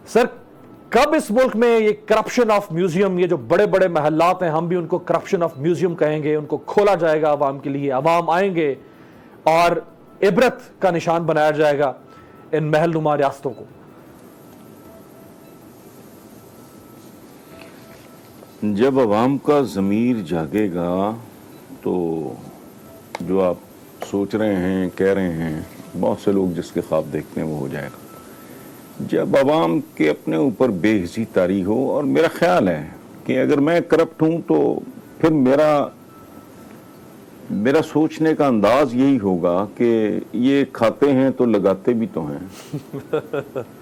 سر کب اس ملک میں یہ کرپشن آف میوزیم، یہ جو بڑے بڑے محلات ہیں ہم بھی ان کو کرپشن آف میوزیم کہیں گے، ان کو کھولا جائے گا عوام کے لیے، عوام آئیں گے اور عبرت کا نشان بنایا جائے گا ان محل نما ریاستوں کو؟ جب عوام کا ضمیر جاگے گا تو جو آپ سوچ رہے ہیں، کہہ رہے ہیں، بہت سے لوگ جس کے خواب دیکھتے ہیں وہ ہو جائے گا۔ جب عوام کے اپنے اوپر بے حسی طاری ہو، اور میرا خیال ہے کہ اگر میں کرپٹ ہوں تو پھر میرا سوچنے کا انداز یہی ہوگا کہ یہ کھاتے ہیں تو لگاتے بھی تو ہیں۔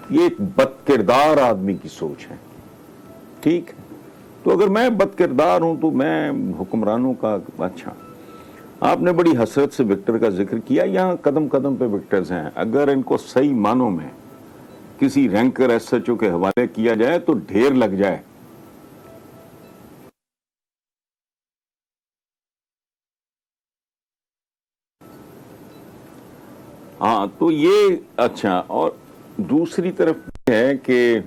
یہ ایک بد کردار آدمی کی سوچ ہے، ٹھیک ہے؟ تو اگر میں بد کردار ہوں تو میں حکمرانوں کا، اچھا آپ نے بڑی حسرت سے وکٹر کا ذکر کیا، یہاں قدم قدم پہ وکٹرز ہیں، اگر ان کو صحیح معنوں میں کسی رینکر ایس ایچ او کے حوالے کیا جائے تو ڈھیر لگ جائے۔ ہاں تو یہ اچھا، اور دوسری طرف یہ ہے کہ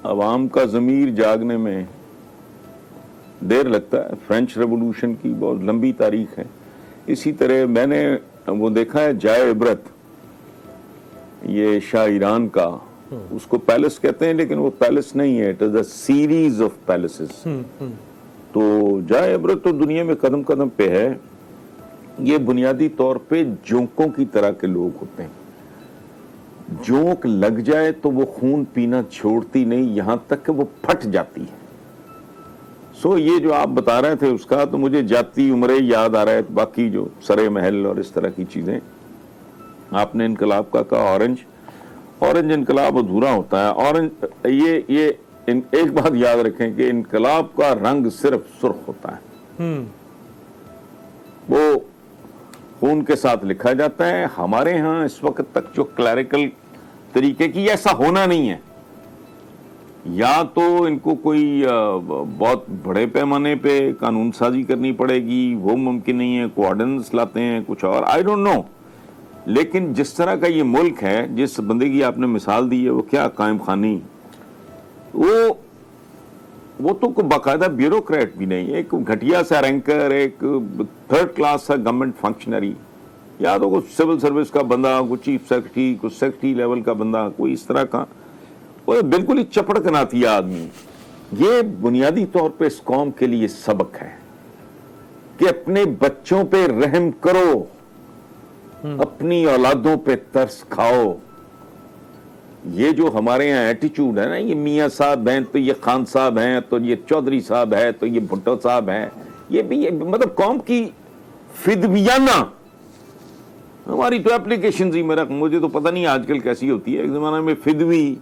عوام کا ضمیر جاگنے میں دیر لگتا ہے۔ فرینچ ریولوشن کی بہت لمبی تاریخ ہے۔ اسی طرح میں نے وہ دیکھا ہے جائے عبرت، یہ شاہ ایران کا، اس کو پیلس کہتے ہیں لیکن وہ پیلس نہیں ہے، it is a series of places. تو جائے عبرت تو دنیا میں قدم قدم پہ ہے۔ یہ بنیادی طور پہ جونکوں کی طرح کے لوگ ہوتے ہیں، جونک لگ جائے تو وہ خون پینا چھوڑتی نہیں، یہاں تک کہ وہ پھٹ جاتی ہے۔ سو یہ جو آپ بتا رہے تھے اس کا، تو مجھے جاتی عمرے یاد آ رہا ہے، باقی جو سرے محل اور اس طرح کی چیزیں۔ آپ نے انقلاب کا کہا، اورنج انقلاب ادھورا ہوتا ہے۔ اورنج یہ ایک بات یاد رکھیں کہ انقلاب کا رنگ صرف سرخ ہوتا ہے، وہ خون کے ساتھ لکھا جاتا ہے۔ ہمارے ہاں اس وقت تک جو کلیریکل طریقے کی، ایسا ہونا نہیں ہے۔ یا تو ان کو کوئی بہت بڑے پیمانے پہ قانون سازی کرنی پڑے گی، وہ ممکن نہیں ہے، کوارڈنس لاتے ہیں کچھ اور، آئی ڈونٹ نو۔ لیکن جس طرح کا یہ ملک ہے، جس بندے کی آپ نے مثال دی ہے، وہ کیا قائم خانی، وہ تو کوئی باقاعدہ بیوروکریٹ بھی نہیں، ایک گھٹیا سا رینکر، ایک تھرڈ کلاس سا گورنمنٹ فنکشنری، یا تو کوئی سول سروس کا بندہ، کوئی چیف سیکرٹری، کوئی سیکرٹری لیول کا بندہ، کوئی اس طرح کا، وہ بالکل ہی چپڑ کناتی آدمی۔ یہ بنیادی طور پہ اس قوم کے لیے سبق ہے کہ اپنے بچوں پہ رحم کرو، اپنی اولادوں پہ ترس کھاؤ۔ یہ جو ہمارے یہاں ایٹیچیوڈ ہے نا، یہ میاں صاحب ہیں تو یہ خان صاحب ہیں، تو یہ چودھری صاحب ہے، تو یہ بھٹو صاحب ہیں، یہ بھی مطلب قوم کی فدویانہ، ہماری تو اپلیکیشنز ہی، مجھے تو پتہ نہیں آج کل کیسی ہوتی ہے۔ ایک زمانہ میں فدوی،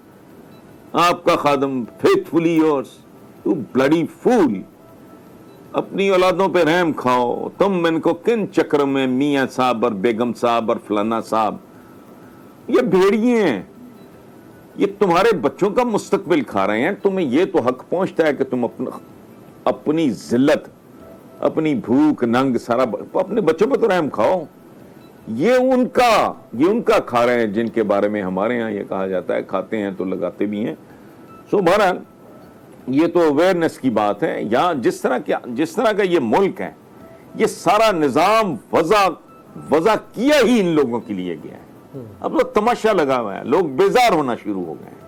آپ کا خادم، فیتھفلی یورز، تو بلڈی فول، اپنی اولادوں پہ رحم کھاؤ، تم ان کو کن چکر میں میاں صاحب اور بیگم صاحب اور فلانا صاحب، یہ بھیڑیے ہیں، یہ تمہارے بچوں کا مستقبل کھا رہے ہیں۔ تمہیں یہ تو حق پہنچتا ہے کہ تم اپنی ذلت، اپنی بھوک ننگ سارا اپنے بچوں پہ تو رحم کھاؤ۔ یہ ان کا کھا رہے ہیں، جن کے بارے میں ہمارے ہاں یہ کہا جاتا ہے کھاتے ہیں تو لگاتے بھی ہیں۔ سو بہرحال یہ تو اویئرنیس کی بات ہے۔ یا جس طرح کا یہ ملک ہے، یہ سارا نظام وضع کیا ہی ان لوگوں کے لیے گیا ہے۔ اب تو تماشا لگا ہوا ہے، لوگ بیزار ہونا شروع ہو گئے ہیں،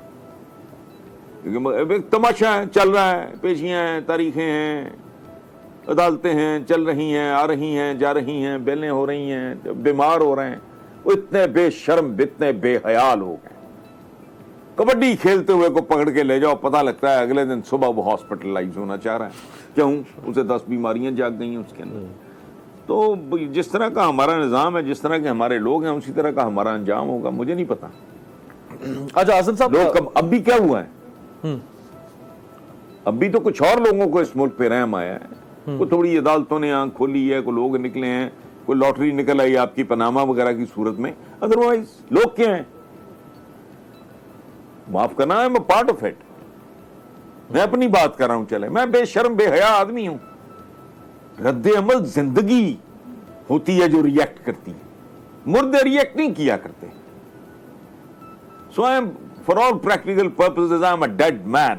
کیونکہ تماشا چل رہا ہے، پیشیاں ہیں، تاریخیں ہیں، عدالتیں ہیں، چل رہی ہیں، آ رہی ہیں، جا رہی ہیں، بیلیں ہو رہی ہیں، بیمار ہو رہے ہیں، وہ اتنے بے شرم، اتنے بے حیال ہو گئے۔ کبڈی کھیلتے ہوئے کو پکڑ کے لے جاؤ، پتہ لگتا ہے اگلے دن صبح وہ ہاسپٹلائز ہونا چاہ رہا ہے، کیوں؟ اسے 10 بیماریاں جاگ گئی ہیں اس کے اندر۔ تو جس طرح کا ہمارا نظام ہے، جس طرح کے ہمارے لوگ ہیں، اسی طرح کا ہمارا انجام ہوگا، مجھے نہیں پتا۔ اچھا اعظم صاحب، اب بھی کیا ہوا ہے، اب بھی تو کچھ اور لوگوں کو اس ملک پہ رحم آیا ہے، کوئی تھوڑی عدالتوں نے آنکھ کھولی ہے، کوئی لوگ نکلے ہیں، کوئی لاٹری نکل آئی آپ کی پاناما وغیرہ کی صورت میں، ادروائز لوگ کیا ہیں، معاف کرنا ہے، میں پارٹ آف اٹ، میں اپنی بات کر رہا ہوں۔ چلے، میں بے شرم بے حیا آدمی ہوں، رد عمل زندگی ہوتی ہے جو ریئیکٹ کرتی ہے، مردے ریئیکٹ نہیں کیا کرتے۔ سو For all practical purposes, I'm a dead man.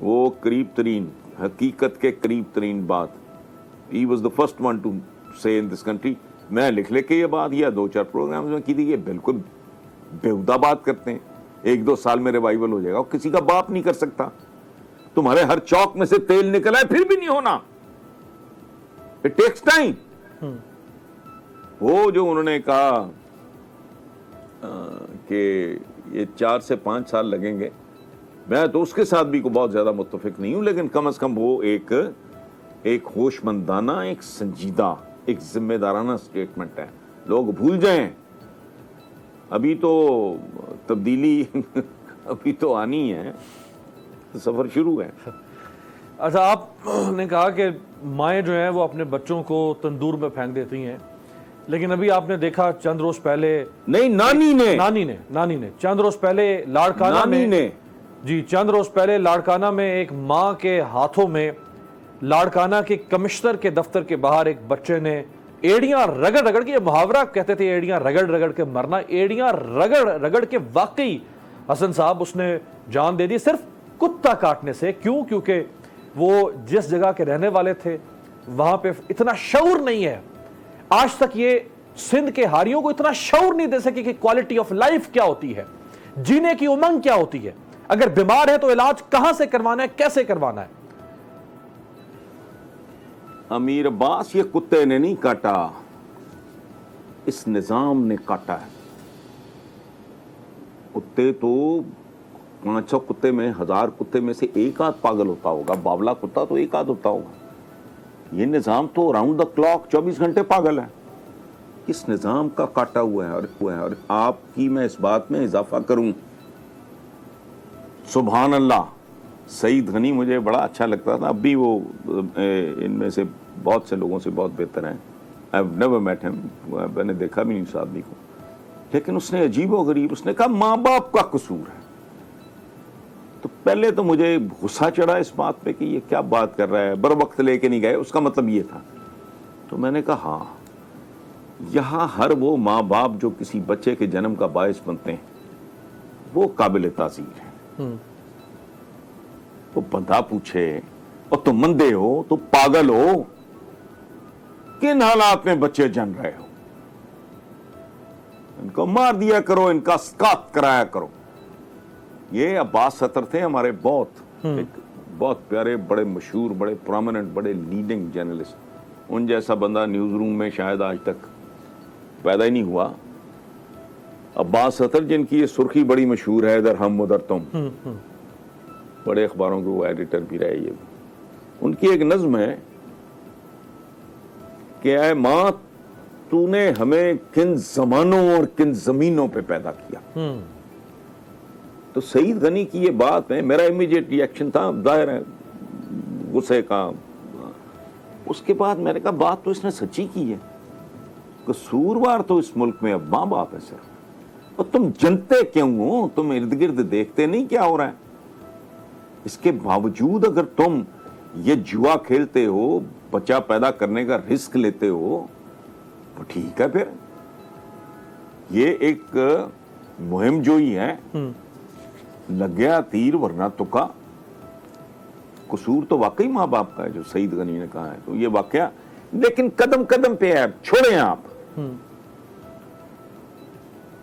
وہ قریب ترین حقیقت کے قریب ترین بات, he was the first one to say in this country. میں لکھ لے کے یہ بات یا 2-4 پروگرامز میں کی تھی, یہ بالکل بیہودہ بات کرتے ہیں, 1-2 سال میں ریوائیول ہو جائے گا. اور کسی کا باپ نہیں کر سکتا. تمہارے ہر چوک میں سے تیل نکلا ہے پھر بھی نہیں ہونا. It takes time. وہ جو انہوں نے کہا کہ یہ 4 سے 5 سال لگیں گے, میں تو اس کے ساتھ بھی کو بہت زیادہ متفق نہیں ہوں, لیکن کم از کم وہ ایک ہوش مندانہ, ایک سنجیدہ, ایک ذمہ دارانہ سٹیٹمنٹ ہے. لوگ بھول جائیں, ابھی تو تبدیلی ابھی تو آنی ہے, سفر شروع ہے. اچھا, آپ نے کہا کہ مائیں جو ہیں وہ اپنے بچوں کو تندور میں پھینک دیتی ہیں, لیکن ابھی آپ نے دیکھا چند روز پہلے, نہیں نانی نے چند روز پہلے لاڑکانہ میں, جی چند روز پہلے لاڑکانہ میں ایک ماں کے ہاتھوں میں لاڑکانہ کے کمشنر کے دفتر کے باہر ایک بچے نے ایڑیاں رگڑ رگڑ کے, یہ محاورہ کہتے تھے ایڑیاں رگڑ رگڑ کے مرنا, ایڑیاں رگڑ رگڑ کے واقعی حسن صاحب اس نے جان دے دی صرف کتا کاٹنے سے. کیوں؟ کیونکہ وہ جس جگہ کے رہنے والے تھے وہاں پہ اتنا شعور نہیں ہے. آج تک یہ سندھ کے ہاریوں کو اتنا شعور نہیں دے سکے کہ کوالٹی آف لائف کیا ہوتی ہے, جینے کی امنگ کیا ہوتی ہے, اگر بیمار ہے تو علاج کہاں سے کروانا ہے, کیسے کروانا ہے. امیر عباس, یہ کتے نے نہیں کاٹا, اس نظام نے کاٹا ہے. کتے تو 500 کتے میں 1000 کتے میں سے 1 آدھ پاگل ہوتا ہوگا, باولا کتا تو 1 آدھ ہوتا ہوگا. یہ نظام تو راؤنڈ دا کلاک 24 گھنٹے پاگل ہے. اس نظام کا کاٹا ہوا ہے. اور آپ کی میں اس بات میں اضافہ کروں, سبحان اللہ, سعید غنی مجھے بڑا اچھا لگتا تھا, اب بھی وہ ان میں سے بہت سے لوگوں سے بہت بہتر ہیں. I've never met him, میں نے دیکھا بھی نہیں اس آدمی کو, لیکن اس نے عجیب و غریب, اس نے کہا ماں باپ کا قصور ہے. تو پہلے تو مجھے غصہ چڑھا اس بات پہ کہ یہ کیا بات کر رہا ہے, بر وقت لے کے نہیں گئے, اس کا مطلب یہ تھا. تو میں نے کہا ہاں, یہاں ہر وہ ماں باپ جو کسی بچے کے جنم کا باعث بنتے ہیں وہ قابل تعزیر ہے. وہ بندہ پوچھے اور تم مندے ہو, تو پاگل ہو, کن حالات میں بچے جن رہے ہو, ان کو مار دیا کرو, ان کا اسقاط کرایا کرو. یہ عباس ستر تھے ہمارے بہت پیارے, بڑے مشہور, بڑے پرومیننٹ, بڑے لیڈنگ جرنلسٹ. ان جیسا بندہ نیوز روم میں شاید آج تک پیدا ہی نہیں ہوا. عباس ستر جن کی یہ سرخی بڑی مشہور ہے, ادھر ہم ادھر تم, بڑے اخباروں کے وہ ایڈیٹر بھی رہے. یہ ان کی ایک نظم ہے کہ اے ماں تو نے ہمیں کن زمانوں اور کن زمینوں پہ پیدا کیا. تو سعید غنی کی یہ بات ہے, میرا امیڈیٹ ریئیکشن تھا ظاہر ہے غصے کا. اس کے بعد میں نے کہا بات تو اس نے سچی کی ہے, قصوروار تو اس ملک میں اب ماں باپ ہے صرف. اور تم جنتے کیوں ہو, تم ارد گرد دیکھتے نہیں کیا ہو رہا ہے. اس کے باوجود اگر تم یہ جوا کھیلتے ہو, بچہ پیدا کرنے کا رسک لیتے ہو, تو ٹھیک ہے, پھر یہ ایک مہم جوئی ہے, لگ گیا تیر ورنہ تکا. قصور تو واقعی ماں باپ کا ہے جو سعید غنی نے کہا ہے, تو یہ واقعہ, لیکن قدم قدم پہ ہے. چھوڑیں آپ,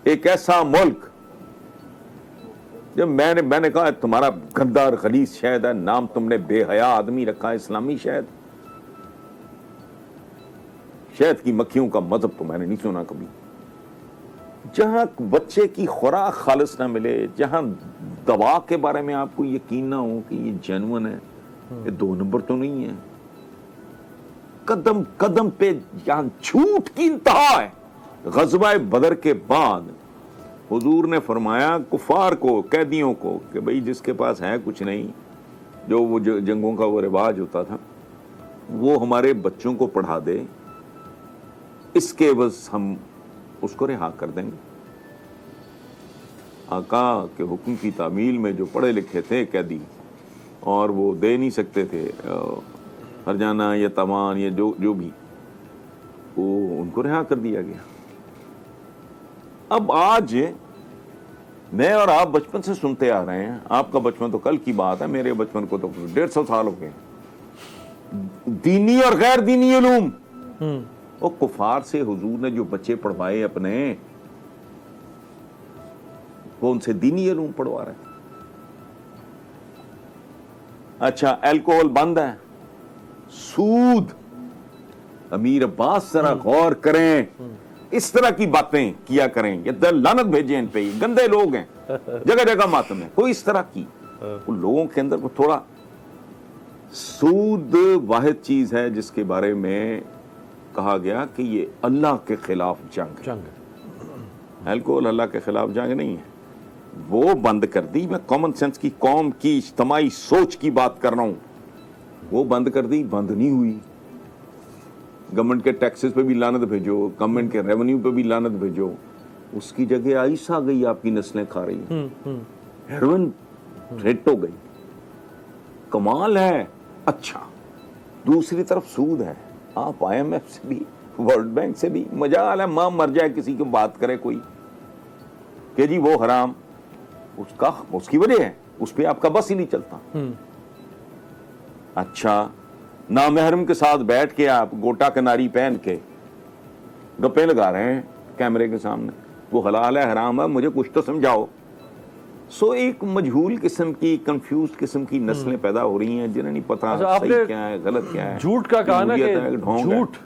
ایک ایسا ملک, جب میں نے کہا تمہارا گندا اور غلیظ شہد ہے, نام تم نے بے حیا آدمی رکھا ہے اسلامی شہد. شہد کی مکھیوں کا مذہب تو میں نے نہیں سنا کبھی. جہاں بچے کی خوراک خالص نہ ملے, جہاں دوا کے بارے میں آپ کو یقین نہ ہو کہ یہ جینون ہے, یہ 2 نمبر تو نہیں ہے. قدم قدم پہ یہاں جھوٹ کی انتہا ہے. غزوہ بدر کے بعد حضور نے فرمایا کفار کو, قیدیوں کو, کہ بھئی جس کے پاس ہے کچھ نہیں, جو وہ جنگوں کا وہ رواج ہوتا تھا, وہ ہمارے بچوں کو پڑھا دے, اس کے عوض ہم اس کو رہا کر دیں گے. آقا کے حکم کی تعمیل میں جو پڑھے لکھے تھے قیدی, اور وہ دے نہیں سکتے تھے ہرجانہ یا تاوان یا جو بھی, وہ ان کو رہا کر دیا گیا. اب آج میں اور آپ بچپن سے سنتے آ رہے ہیں, آپ کا بچپن تو کل کی بات ہے, میرے بچپن کو تو 150 سال ہو گئے. دینی اور غیر دینی علوم, وہ کفار سے حضور نے جو بچے پڑھوائے اپنے, وہ ان سے دینی علوم پڑھوا رہے ہیں. اچھا الکوہل بند ہے, سود, امیر عباس ذرا غور کریں, اس طرح کی باتیں کیا کریں, یہ لعنت بھیجیں ان پہ, یہ گندے لوگ ہیں, جگہ جگہ ماتم ہے, کوئی اس طرح کی ان لوگوں کے اندر وہ تھوڑا. سود واحد چیز ہے جس کے بارے میں کہا گیا کہ یہ اللہ کے خلاف جنگ ہے. الکوہل اللہ کے خلاف جنگ نہیں ہے, وہ بند کر دی. میں کامن سینس کی, قوم کی اجتماعی سوچ کی بات کر رہا ہوں, وہ بند کر دی, بند نہیں ہوئی. گورنمنٹ کے ٹیکسز پہ بھی لعنت بھیجو, گورنمنٹ کے ریونیو پہ بھی لعنت بھیجو, اس کی جگہ آئس آ گئی, آپ کی نسلیں کھا رہی ہیں. ہیروئن ہٹ ہو گئی, کمال ہے. اچھا دوسری طرف سود ہے. آپ آئی ایم ایف سے بھی, ورلڈ بینک سے بھی, مجال ہے ماں مر جائے کسی کی بات کرے کوئی کہ جی وہ حرام, اس کی وجہ ہے, اس پہ آپ کا بس ہی نہیں چلتا. اچھا نامحرم کے ساتھ بیٹھ کے آپ گوٹا کناری پہن کے گپیں لگا رہے ہیں کیمرے کے سامنے, وہ حلال ہے حرام ہے, مجھے کچھ تو سمجھاؤ. سو ایک مجہول قسم کی, کنفیوز قسم کی نسلیں پیدا ہو رہی ہیں جنہیں نہیں پتا صحیح کیا ہے غلط کیا ہے. جھوٹ کا کہا نا کہ ڈھونگ ہے. جھوٹ